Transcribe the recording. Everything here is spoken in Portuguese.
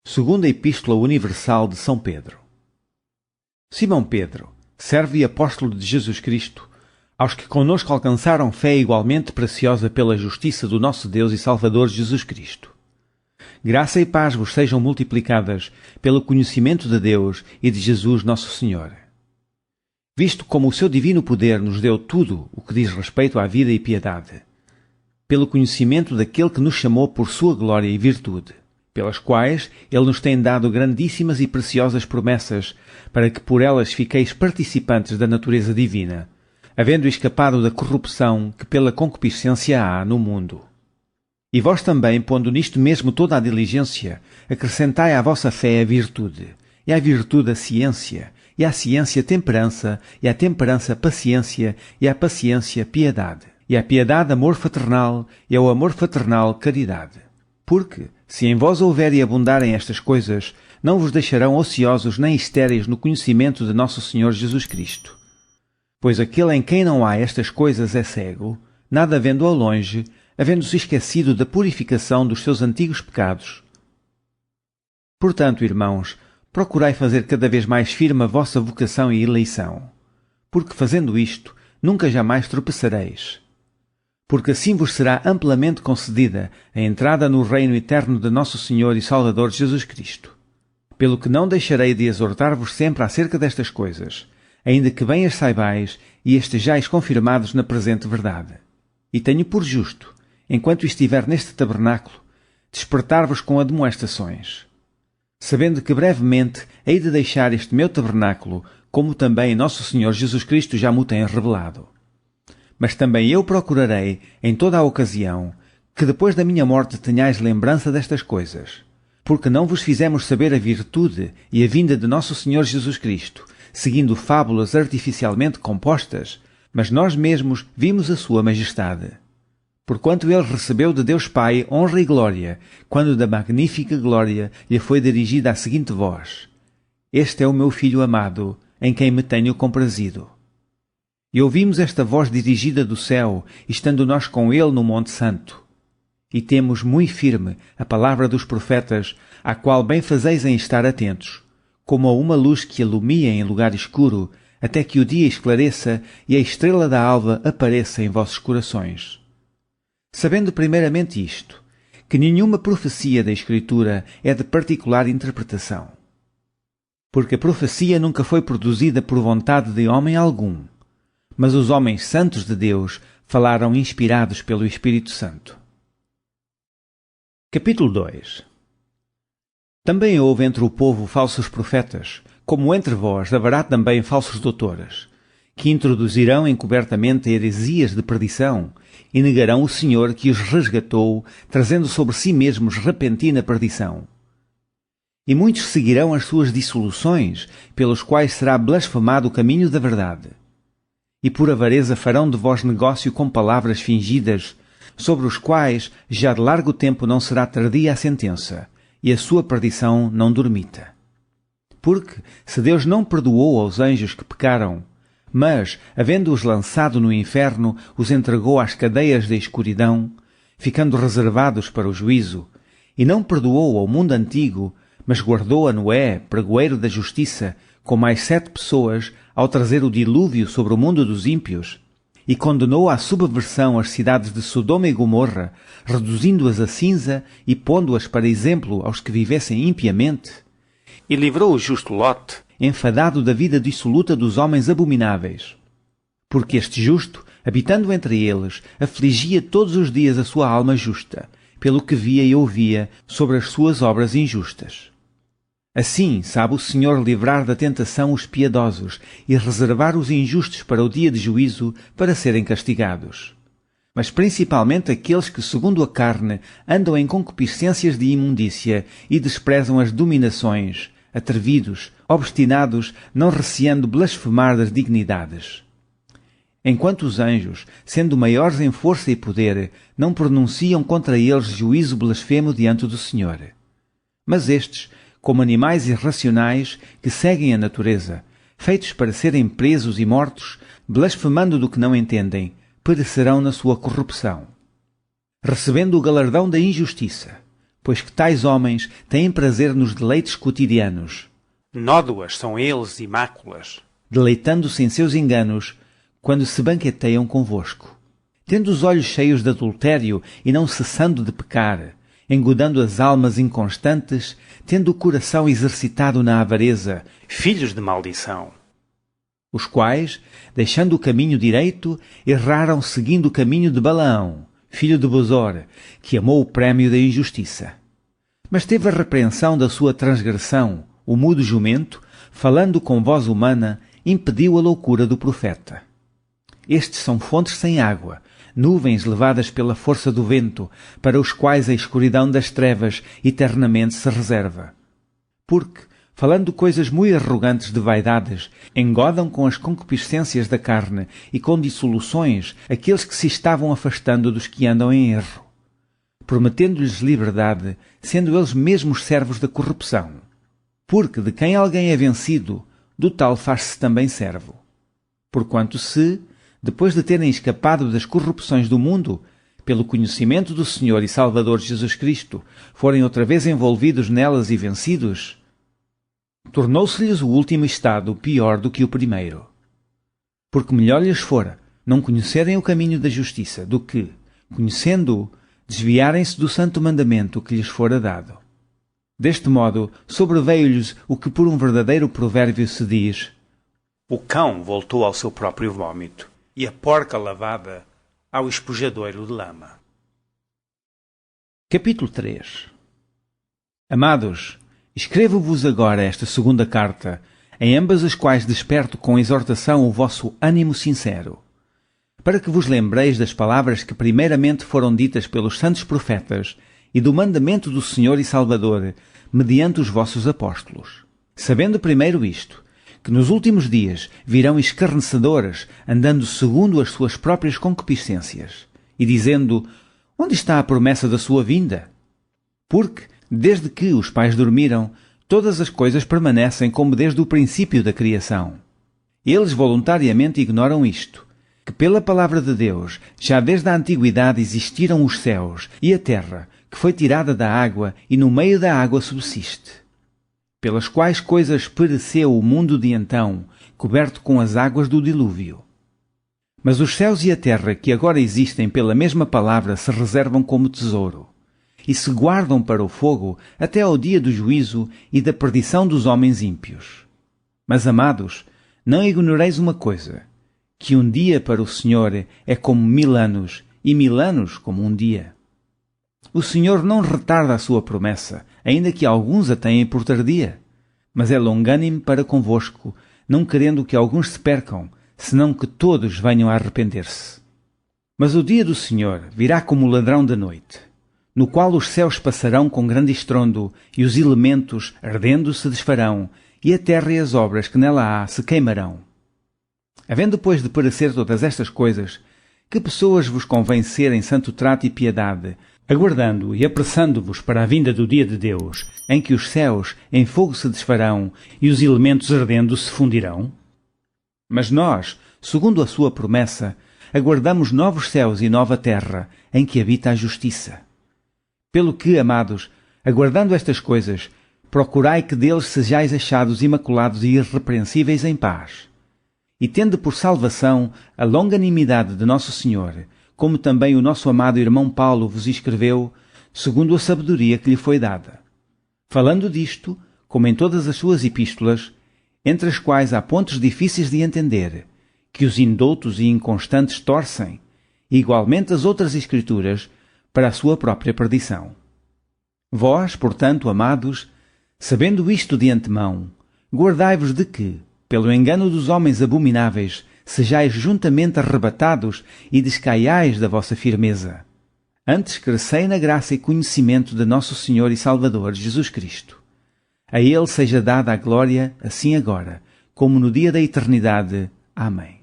Segunda Epístola Universal de São Pedro. Simão Pedro, servo e apóstolo de Jesus Cristo, aos que conosco alcançaram fé igualmente preciosa pela justiça do nosso Deus e Salvador Jesus Cristo. Graça e paz vos sejam multiplicadas pelo conhecimento de Deus e de Jesus nosso Senhor. Visto como o seu divino poder nos deu tudo o que diz respeito à vida e piedade, pelo conhecimento daquele que nos chamou por sua glória e virtude, pelas quais ele nos tem dado grandíssimas e preciosas promessas, para que por elas fiqueis participantes da natureza divina, havendo escapado da corrupção que pela concupiscência há no mundo. E vós também, pondo nisto mesmo toda a diligência, acrescentai à vossa fé a virtude, e à virtude a ciência, e à ciência temperança, e à temperança paciência, e à paciência piedade, e à piedade amor fraternal, e ao amor fraternal caridade. Porque, se em vós houver e abundarem estas coisas, não vos deixarão ociosos nem estéreis no conhecimento de nosso Senhor Jesus Cristo. Pois aquele em quem não há estas coisas é cego, nada vendo ao longe, havendo-se esquecido da purificação dos seus antigos pecados. Portanto, irmãos, procurai fazer cada vez mais firme a vossa vocação e eleição, porque fazendo isto, nunca jamais tropeçareis. Porque assim vos será amplamente concedida a entrada no reino eterno de nosso Senhor e Salvador Jesus Cristo. Pelo que não deixarei de exortar-vos sempre acerca destas coisas, ainda que bem as saibais e estejais confirmados na presente verdade. E tenho por justo, enquanto estiver neste tabernáculo, despertar-vos com admoestações, sabendo que brevemente hei de deixar este meu tabernáculo, como também nosso Senhor Jesus Cristo já me tem revelado. Mas também eu procurarei, em toda a ocasião, que depois da minha morte tenhais lembrança destas coisas, porque não vos fizemos saber a virtude e a vinda de nosso Senhor Jesus Cristo, seguindo fábulas artificialmente compostas, mas nós mesmos vimos a sua majestade. Porquanto ele recebeu de Deus Pai honra e glória, quando da magnífica glória lhe foi dirigida a seguinte voz: Este é o meu Filho amado, em quem me tenho comprazido. E ouvimos esta voz dirigida do céu, estando nós com ele no Monte Santo. E temos muito firme a palavra dos profetas, à qual bem fazeis em estar atentos, como a uma luz que alumia em lugar escuro, até que o dia esclareça e a estrela da alva apareça em vossos corações. Sabendo primeiramente isto, que nenhuma profecia da Escritura é de particular interpretação. Porque a profecia nunca foi produzida por vontade de homem algum, mas os homens santos de Deus falaram inspirados pelo Espírito Santo. Capítulo 2. Também houve entre o povo falsos profetas, como entre vós haverá também falsos doutores, que introduzirão encobertamente heresias de perdição e negarão o Senhor que os resgatou, trazendo sobre si mesmos repentina perdição. E muitos seguirão as suas dissoluções, pelos quais será blasfemado o caminho da verdade. E por avareza farão de vós negócio com palavras fingidas, sobre os quais já de largo tempo não será tardia a sentença, e a sua perdição não dormita. Porque, se Deus não perdoou aos anjos que pecaram, mas, havendo-os lançado no inferno, os entregou às cadeias da escuridão, ficando reservados para o juízo, e não perdoou ao mundo antigo, mas guardou a Noé, pregoeiro da justiça, com mais 7 pessoas, ao trazer o dilúvio sobre o mundo dos ímpios, e condenou à subversão as cidades de Sodoma e Gomorra, reduzindo-as a cinza e pondo-as para exemplo aos que vivessem impiamente, e livrou o justo Lote, enfadado da vida dissoluta dos homens abomináveis. Porque este justo, habitando entre eles, afligia todos os dias a sua alma justa, pelo que via e ouvia sobre as suas obras injustas. Assim sabe o Senhor livrar da tentação os piedosos e reservar os injustos para o dia de juízo, para serem castigados. Mas principalmente aqueles que, segundo a carne, andam em concupiscências de imundícia e desprezam as dominações, atrevidos, obstinados, não receando blasfemar das dignidades. Enquanto os anjos, sendo maiores em força e poder, não pronunciam contra eles juízo blasfemo diante do Senhor. Mas estes, como animais irracionais que seguem a natureza, feitos para serem presos e mortos, blasfemando do que não entendem, perecerão na sua corrupção. Recebendo o galardão da injustiça, pois que tais homens têm prazer nos deleites cotidianos. Nódoas são eles e máculas, Deleitando-se em seus enganos, quando se banqueteiam convosco. Tendo os olhos cheios de adultério e não cessando de pecar, engodando as almas inconstantes, tendo o coração exercitado na avareza, filhos de maldição. os quais, deixando o caminho direito, erraram seguindo o caminho de Balaão, filho de Bosor, que amou o prémio da injustiça. Mas teve a repreensão da sua transgressão, o mudo jumento, falando com voz humana, impediu a loucura do profeta. Estes são fontes sem água, nuvens levadas pela força do vento, para os quais a escuridão das trevas eternamente se reserva. Porque, falando coisas muito arrogantes de vaidades, engodam com as concupiscências da carne e com dissoluções aqueles que se estavam afastando dos que andam em erro, prometendo-lhes liberdade, sendo eles mesmos servos da corrupção. Porque de quem alguém é vencido, do tal faz-se também servo. Porquanto se, depois de terem escapado das corrupções do mundo, pelo conhecimento do Senhor e Salvador Jesus Cristo, forem outra vez envolvidos nelas e vencidos, tornou-se-lhes o último estado pior do que o primeiro. Porque melhor lhes fora não conhecerem o caminho da justiça do que, conhecendo-o, desviarem-se do santo mandamento que lhes fora dado. Deste modo, sobreveio-lhes o que por um verdadeiro provérbio se diz: O cão voltou ao seu próprio vômito, e a porca lavada ao espujadouro de lama. Capítulo 3. Amados, escrevo-vos agora esta segunda carta, em ambas as quais desperto com exortação o vosso ânimo sincero, para que vos lembreis das palavras que primeiramente foram ditas pelos santos profetas e do mandamento do Senhor e Salvador, mediante os vossos apóstolos. Sabendo primeiro isto, que nos últimos dias virão escarnecedores, andando segundo as suas próprias concupiscências, e dizendo: onde está a promessa da sua vinda? Porque, desde que os pais dormiram, todas as coisas permanecem como desde o princípio da criação. Eles voluntariamente ignoram isto, que pela palavra de Deus, já desde a antiguidade existiram os céus e a terra, que foi tirada da água e no meio da água subsiste, pelas quais coisas pereceu o mundo de então, coberto com as águas do dilúvio. Mas os céus e a terra que agora existem pela mesma palavra se reservam como tesouro, e se guardam para o fogo até ao dia do juízo e da perdição dos homens ímpios. Mas, amados, não ignoreis uma coisa, que um dia para o Senhor é como 1000 anos, e 1000 anos como um dia. O Senhor não retarda a sua promessa, ainda que alguns a tenham por tardia, mas é longânime para convosco, não querendo que alguns se percam, senão que todos venham a arrepender-se. Mas o dia do Senhor virá como ladrão da noite, no qual os céus passarão com grande estrondo, e os elementos, ardendo, se desfarão, e a terra e as obras que nela há se queimarão. Havendo, pois, de parecer todas estas coisas, que pessoas vos convém ser em santo trato e piedade, aguardando e apressando-vos para a vinda do dia de Deus, em que os céus em fogo se desfarão e os elementos ardendo se fundirão? Mas nós, segundo a sua promessa, aguardamos novos céus e nova terra, em que habita a justiça. Pelo que, amados, aguardando estas coisas, procurai que deles sejais achados imaculados e irrepreensíveis em paz. E tende por salvação a longanimidade de nosso Senhor, como também o nosso amado irmão Paulo vos escreveu, segundo a sabedoria que lhe foi dada. Falando disto, como em todas as suas epístolas, entre as quais há pontos difíceis de entender, que os indoutos e inconstantes torcem, e igualmente as outras escrituras, para a sua própria perdição. Vós, portanto, amados, sabendo isto de antemão, guardai-vos de que, pelo engano dos homens abomináveis, sejais juntamente arrebatados e descaiais da vossa firmeza. Antes crescei na graça e conhecimento de nosso Senhor e Salvador Jesus Cristo. A Ele seja dada a glória, assim agora, como no dia da eternidade. Amém.